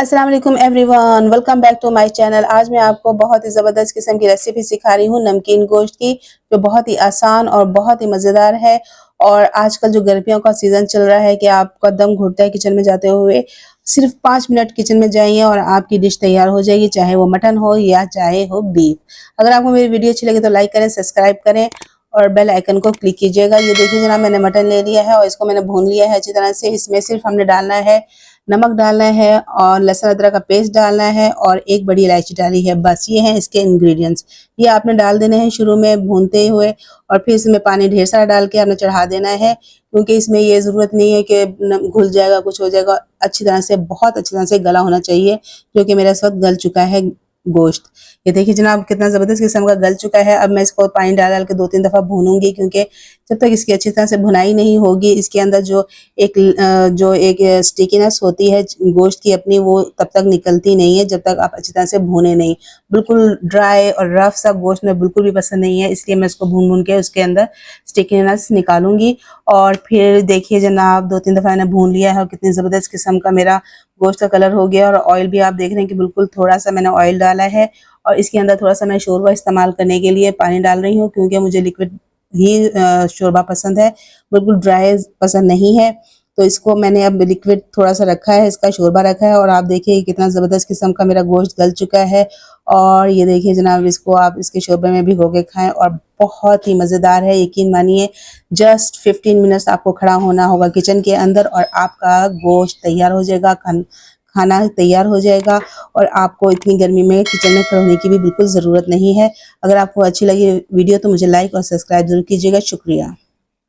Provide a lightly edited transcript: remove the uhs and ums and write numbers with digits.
अस्सलाम वालेकुम everyone, welcome back to my channel. आज मैं आपको बहुत ही ज़बरदस्त किस्म की रेसिपी सिखा रही हूँ नमकीन गोश्त की, जो बहुत ही आसान और बहुत ही मज़ेदार है। और आजकल जो गर्मियों का सीज़न चल रहा है कि आपका दम घुटता है किचन में जाते हुए, सिर्फ 5 मिनट किचन में जाइए और आपकी डिश तैयार हो जाएगी, चाहे वो मटन हो या चाहे हो बीफ। अगर आपको मेरी वीडियो अच्छी लगे तो लाइक करें, सब्सक्राइब करें और बेल आइकन को क्लिक कीजिएगा। ये देखिए जनाब, मैंने मटन ले लिया है और इसको मैंने भून लिया है अच्छी तरह से। इसमें सिर्फ हमने डालना है नमक डालना है और लहसुन अदरक का पेस्ट डालना है और एक बड़ी इलायची डाली है। बस ये हैं इसके इंग्रेडिएंट्स। ये आपने डाल देने हैं शुरू में भूनते हुए और फिर इसमें पानी ढेर सारा डाल के आपने चढ़ा देना है, क्योंकि इसमें ये ज़रूरत नहीं है कि घुल जाएगा, कुछ हो जाएगा। अच्छी तरह से, बहुत अच्छी तरह से गला होना चाहिए, जो कि मेरा इस वक्त गल चुका है गोश्त। ये देखिए जनाब, कितना ज़बरदस्त किस्म का गल चुका है। अब मैं इसको पानी डाल डाल के 2-3 दफ़ा भूनूंगी, क्योंकि जब तक इसकी अच्छी तरह से भुनाई नहीं होगी, इसके अंदर जो एक स्टिकीनेस होती है गोश्त की अपनी, वो तब तक निकलती नहीं है जब तक आप अच्छी तरह से भूने नहीं। बिल्कुल ड्राई और रफ सा गोश्त में बिल्कुल भी पसंद नहीं है, इसलिए मैं इसको भून भून के उसके अंदर स्टिकीनेस निकालूंगी। और फिर देखिए जनाब, 2-3 दफ़ा मैंने भून लिया है और कितनी ज़बरदस्त किस्म का मेरा गोश्त का कलर हो गया। और ऑयल भी आप देख रहे हैं कि बिल्कुल थोड़ा सा मैंने ऑयल डाला है और इसके अंदर थोड़ा सा मैं शोरबा इस्तेमाल करने के लिए पानी डाल रही हूँ, क्योंकि मुझे लिक्विड ही शोरबा पसंद है, बिल्कुल ड्राई पसंद नहीं है। तो इसको मैंने अब लिक्विड थोड़ा सा रखा है, इसका शोरबा रखा है। और आप देखिए कितना ज़बरदस्त किस्म का मेरा गोश्त गल चुका है। और ये देखिए जनाब, इसको आप इसके शोरबे में भिगो के खाएं और बहुत ही मज़ेदार है, यकीन मानिए। जस्ट 15 मिनट्स आपको खड़ा होना होगा किचन के अंदर और आपका गोश्त तैयार हो जाएगा, खाना तैयार हो जाएगा। और आपको इतनी गर्मी में किचन में खड़े होने की भी बिल्कुल ज़रूरत नहीं है। अगर आपको अच्छी लगी वीडियो तो मुझे लाइक और सब्सक्राइब ज़रूर कीजिएगा। शुक्रिया।